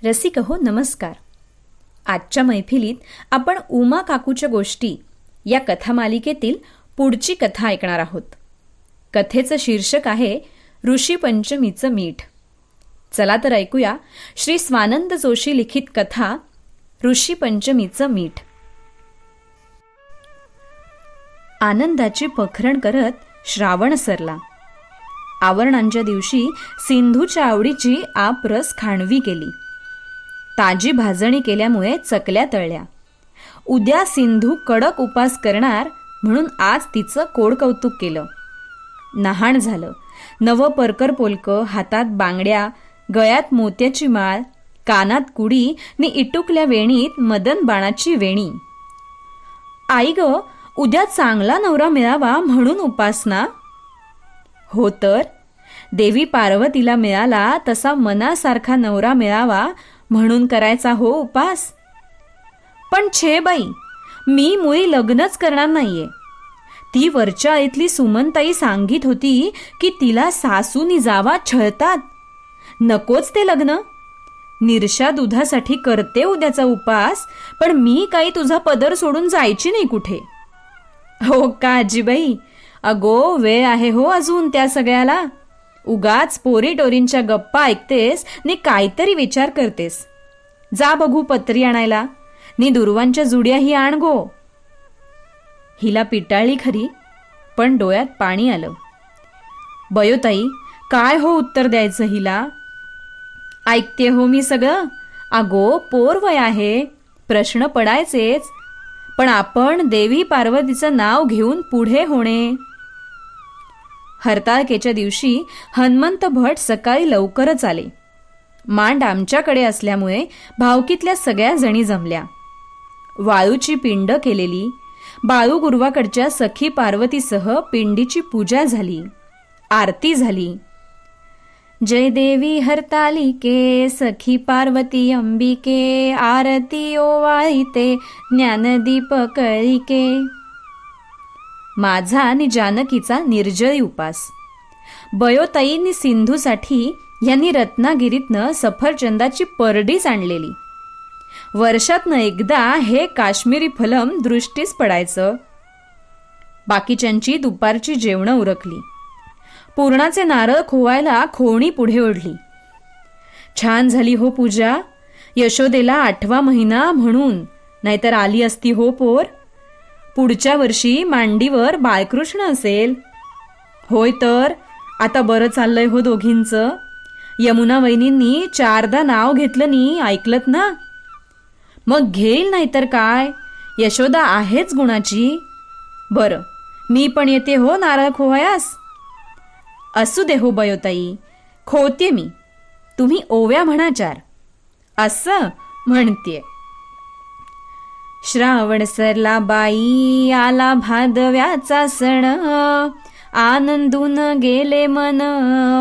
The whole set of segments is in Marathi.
रसिक हो नमस्कार. आजच्या मैफिलीत आपण उमा काकूच्या गोष्टी या कथामालिकेतील पुढची कथा ऐकणार आहोत. कथेचं शीर्षक आहे ऋषी पंचमीचं मीठ. चला तर ऐकूया श्री स्वानंद जोशी लिखित कथा ऋषी पंचमीचं मीठ. आनंदाची पखरण करत श्रावण सरला. आवरणांच्या दिवशी सिंधूच्या आवडीची आपरस खाणवी केली. ताजी भाजणी केल्यामुळे चकल्या तळल्या. उद्या सिंधू कडक उपास करणार म्हणून आज तिचं कोडकौतुक केलं. नहाण झालं. नवं परकर पोलकं, हातात बांगड्या, गळ्यात मोत्याची माळ, कानात कुडी नि इटुकल्या वेणीत मदन बाणाची वेणी. आई ग, उद्या चांगला नवरा मिळावा म्हणून उपासना. हो तर देवी पार्वतीला मिळाला तसा मनासारखा नवरा मिळावा म्हणून करायचा हो उपास. पण छे बाई, मी मुळी लग्नच करणार नाहीये. ती वरच्या आईतली सुमनताई सांगित होती की तिला सासूनी जावा छळतात. नकोच ते लग्न. निरशा दुधासाठी करते उद्याचा उपास, पण मी काही तुझा पदर सोडून जायची नाही कुठे. हो का आजीबाई, अगो वेळ आहे हो अजून त्या सगळ्याला. उगाच पोरी टोरींच्या गप्पा ऐकतेस नि काहीतरी विचार करतेस. जा बघू पत्री आणायला नि दुर्वांच्या जुड्याही आण गो. हिला पिटाळली खरी, पण डोळ्यात पाणी आलं. बयोताई, काय हो उत्तर द्यायचं हिला. ऐकते हो मी सगळं. अगो पोर वय आहे, प्रश्न पडायचेच, पण आपण देवी पार्वतीचं नाव घेऊन पुढे होणे. हरताळकेच्या दिवशी हनुमंत भट सकाळी लवकरच आले. मांड आमच्याकडे असल्यामुळे भावकीतल्या सगळ्या जणी जमल्या. वाळूची पिंड केलेली. बाळू गुरुवाकडच्या सखी पार्वतीसह पिंडीची पूजा झाली. आरती झाली. जय देवी हरतालिके, सखी पार्वती अंबिके, आरती ओवाळीते ज्ञानदीप कळिके. माझा आणि जानकीचा निर्जळी उपास. बयोताईंनी सिंधूसाठी यांनी रत्नागिरीतनं सफरचंदाची परडीच आणलेली. वर्षातनं एकदा हे काश्मीरी फलम दृष्टीस पडायचं. बाकीच्यांची दुपारची जेवणं उरकली. पूर्णाचे नारळ खोवायला खोणी पुढे ओढली. छान झाली हो पूजा. यशोदेला 8वा महिना म्हणून, नाहीतर आली असती हो पोर. पुढच्या वर्षी मांडीवर बाळकृष्ण असेल. होय तर आता बरं चाललंय हो दोघींचं. यमुना वहिनींनी 4दा नाव घेतलं नी, ऐकलत ना. मग घेईल नाहीतर काय, यशोदा आहेच गुणाची. बरं, मी पण येते हो नारळ खोवायास. असू दे हो बयोताई, खोते मी. तुम्ही ओव्या म्हणा 4. असं म्हणतेय. श्रावण सरला बाई, आला भादव्याचा सण, आनंदून गेले मन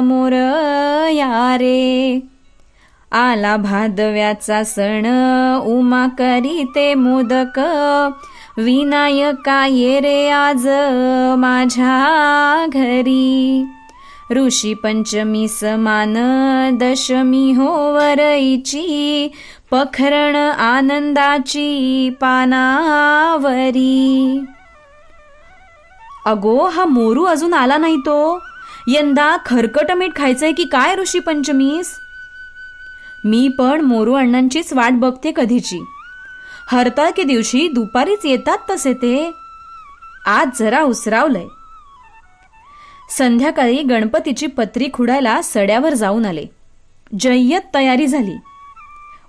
मोर यारे. आला भादव्याचा सण, उमा करीते मोदक, विनायका ये रे आज माझ्या घरी. ऋषी पंचमी समान दशमी हो वरईची, पखरण आनंदाची पानावरी. अगो, हा मोरू अजून आला नाही तो. यंदा खरकट मीठ खायचंय की काय ऋषी पंचमीस. मी पण मोरू अण्णांचीच वाट बघते कधीची. हरताळके दिवशी दुपारीच येतात तसे ते. आज जरा उसरावलंय. संध्याकाळी गणपतीची पत्री खुडायला सड्यावर जाऊन आले. जय्यत तयारी झाली.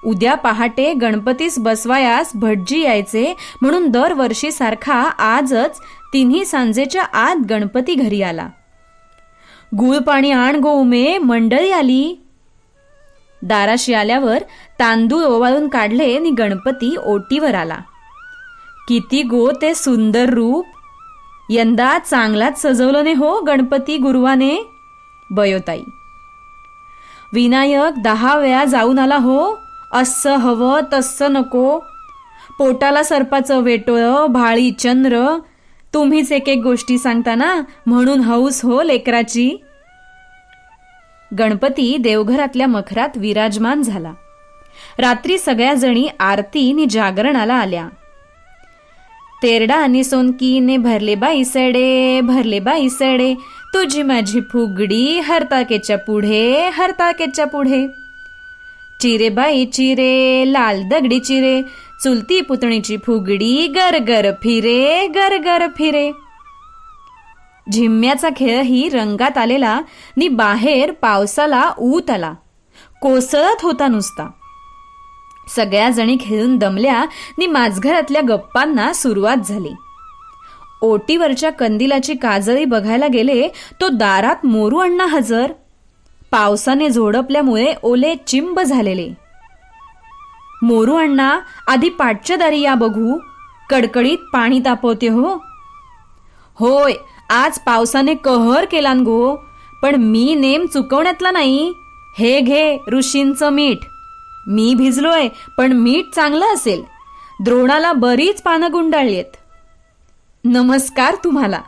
उद्या पहाटे गणपतीस बसवायास भटजी यायचे म्हणून दरवर्षी सारखा आजच 3 सांजेच्या आत गणपती घरी आला. गुळ पाणी आण गो उमे, मंडळी आली. दाराशी आल्यावर तांदूळ ओवाळून काढले आणि गणपती ओटीवर आला. किती गो ते सुंदर रूप. यंदा चांगलाच सजवलं ने हो गणपती गुरुवाने. बयोताई, विनायक 10 वेळा जाऊन आला हो. असं हवं तसं नको. पोटाला सर्पाचं वेटोळं, भाळी चंद्र. तुम्हीच एक एक गोष्टी सांगता ना, म्हणून हौस हो लेकराची. गणपती देवघरातल्या मखरात विराजमान झाला. रात्री सगळ्या जणी आरती नि जागरणाला आल्या. तेरडा आणि सोनकीने भरले बाई सडे, तुझी माझी फुगडी हरताळकेच्या पुढे. चिरे बाई चिरे, लाल दगडी चिरे, चुलती पुतणीची फुगडी गर फिरे. झिम्म्याचा खेळही रंगात आलेला नि बाहेर पावसाला ऊत आला, कोसळत होता नुसता. सगळ्या जणी खेळून दमल्या नि माझघरातल्या गप्पांना सुरुवात झाली. ओटीवरच्या कंदिलाची काजळी बघायला गेले तो दारात मोरू अण्णा हजर. पावसाने झोडपल्यामुळे ओले चिंब झालेले. मोरू अण्णा, आधी पाठच्या दारी या बघू, कडकडीत पाणी तापवते हो. होय, आज पावसाने कहर केलान गो, पण मी नेम चुकवण्यातला नाही. हे घे ऋषींचं मीठ. मी भिजलोय, पण मीठ चांगलं असेल. द्रोणाला बरीच पानं गुंडाळलीत. नमस्कार तुम्हाला.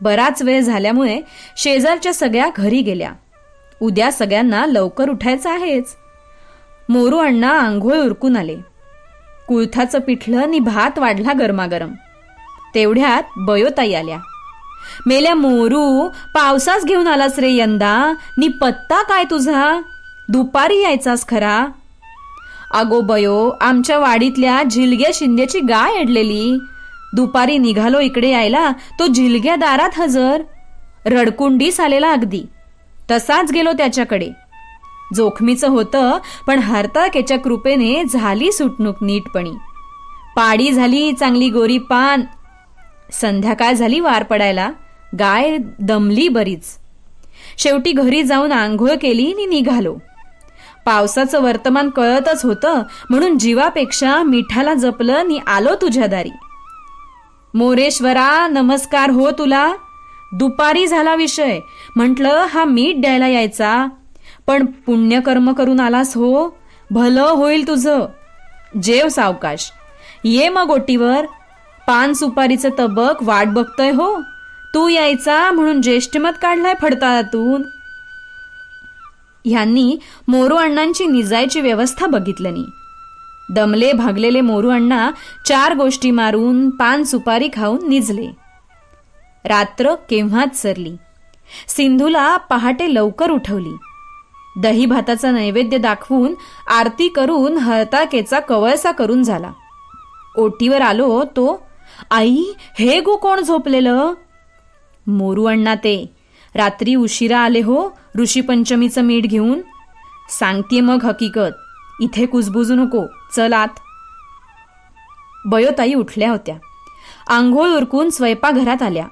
बराच वेळ झाल्यामुळे शेजारच्या सगळ्या घरी गेल्या. उद्या सगळ्यांना लवकर उठायचं आहेच. मोरू अण्णा आंघोळ उरकून आले. कुळथाचं पिठलं नि भात वाढला गरमागरम. तेवढ्यात बयोताई आल्या. मेल्या मोरू, पावसाच घेऊन आलास रे यंदा, नि पत्ता काय तुझा? दुपारी यायचास खरा. अगो बयो, आमच्या वाडीतल्या झिलग्या शिंद्याची गाय अडलेली. दुपारी निघालो इकडे यायला, तो झिलग्या दारात हजर. रडकुंडीस आलेला अगदी. तसाच गेलो त्याच्याकडे. जोखमीचं होतं, पण हरताळकेच्या कृपेने झाली सुटणूक नीटपणी. पाडी झाली चांगली गोरी पान. संध्याकाळ झाली वार पडायला. गाय दमली बरीच. शेवटी घरी जाऊन आंघोळ केली नि निघालो. पावसाचं वर्तमान कळतच होतं, म्हणून जीवापेक्षा मिठाला जपलं नि आलो तुझ्या दारी. मोरेश्वरा, नमस्कार हो तुला. दुपारी झाला विषय. म्हटलं हा मीठ द्यायला यायचा, पण पुण्यकर्म करून आलास हो. भलं होईल तुझं. जेव सावकाश. ये मग ओटीवर. पान सुपारीचं तबक वाट बघतोय हो. तू यायचा म्हणून ज्येष्ठमत काढलाय फडताळातून. ह्यांनी मोरू अण्णांची निजायची व्यवस्था बघितली. दमले भागलेले मोरू अण्णा 4 गोष्टी मारून पान सुपारी खाऊन निजले. रात्र केव्हाच सरली. सिंधूला पहाटे लवकर उठवली. दही भाताचा नैवेद्य दाखवून आरती करून हरताळकेचा कवळसा करून झाला. ओटीवर आलो तो, आई हे गो कोण झोपलेलं? मोरू अण्णा ते. रात्री उशिरा आले हो ऋषीपंचमीचं मीठ घेऊन. सांगते मग हकीकत, इथे कुजबुजू नको, चल आत. बयोताई उठल्या होत्या. आंघोळ उरकून स्वयंपाकघरात आल्या.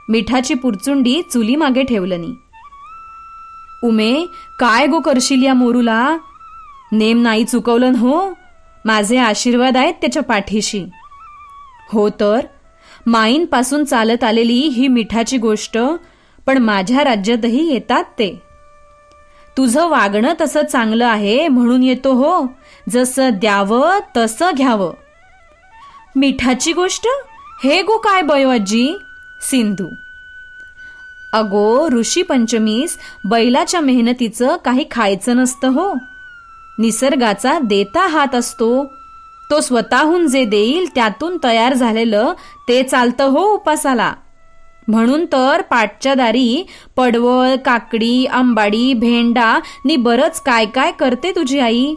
मिठाची पुरचुंडी चुली मागे ठेवलनी. उमे, काय गो करशील या मोरूला? नेम नाही चुकवलं हो. माझे आशीर्वाद आहेत त्याच्या पाठीशी. हो तर, माईंपासून चालत आलेली ही मिठाची गोष्ट, पण माझ्या राज्यातही येतात ते. तुझं वागणं तसं चांगलं आहे म्हणून येतो हो. जसं द्यावं तसं घ्यावं. मिठाची गोष्ट? हे गो काय बयो आजी? सिंधू. अगो, ऋषी पंचमीस बैलाच्या मेहनतीचं काही खायचं नसतं हो. निसर्गाचा देता हात असतो. तो स्वतःहून जे देईल त्यातून तयार झालेलं ते चालतं हो उपासाला. म्हणून तर पाठच्या दारी पडवळ, काकडी, आंबाडी, भेंडा नि बरंच काय काय करते तुझी आई.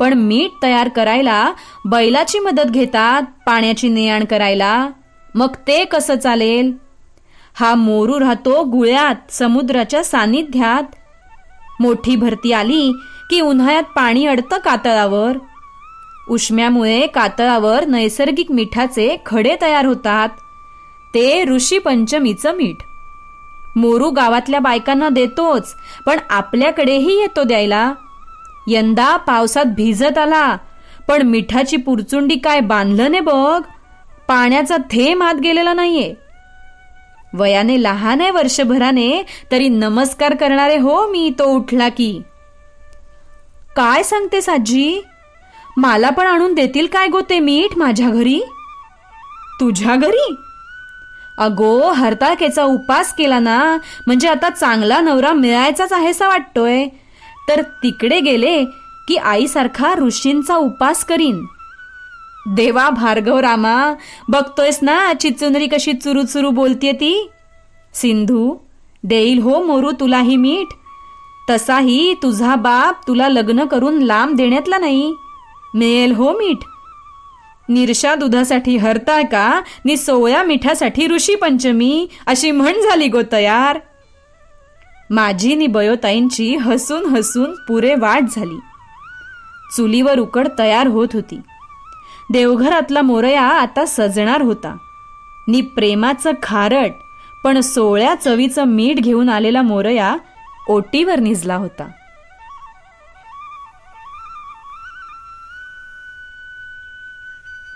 पण मीठ तयार करायला बैलाची मदत घेतात, पाण्याची ने-आण करायला. मग ते कसं चालेल? हा मोरू राहतो गुळ्यात, समुद्राच्या सानिध्यात. मोठी भरती आली की उन्हाळ्यात पाणी अडतं कातळावर. उष्म्यामुळे कातळावर नैसर्गिक मिठाचे खडे तयार होतात. ते ऋषी पंचमीचं मीठ. मोरू गावातल्या बायकांना देतोच, पण आपल्याकडेही येतो द्यायला. यंदा पावसात भिजत आला, पण मिठाची पुरचुंडी काय बांधलं ने बघ. पाण्याचा थेंब आत गेलेला नाहीये. वयाने लहान आहे वर्षभराने, तरी नमस्कार करणारे हो मी तो उठला की. काय सांगतेस आजी? मला पण आणून देतील काय गो ते मीठ माझ्या घरी? तुझ्या घरी? अगो, हरताळकेचा उपास केला ना, म्हणजे आता चांगला नवरा मिळायचाच आहेसा वाटतोय. तर तिकडे गेले की आईसारखा ऋषींचा उपास करीन. देवा भार्गव रामा, बघतोयस ना चिचुनरी कशी चुरू चुरू बोलतीये ती. सिंधू, देईल हो मोरू तुलाही मीठ. तसाही तुझा बाप तुला लग्न करून लांब देण्यातला नाही, मिळेल हो मीठ. निरशा दुधासाठी हरताळ का, नि सोया मिठासाठी ऋषी पंचमी, अशी म्हण झाली गो तयार. माझी नि बयोताईंची हसून हसून पुरे वाट झाली. चुलीवर उकड तयार होत होती. देवघरातला मोरया आता सजणार होता. नि प्रेमाचं खारट पण सोळ्या चवीचं मीठ घेऊन आलेला मोरया ओटीवर निजला होता.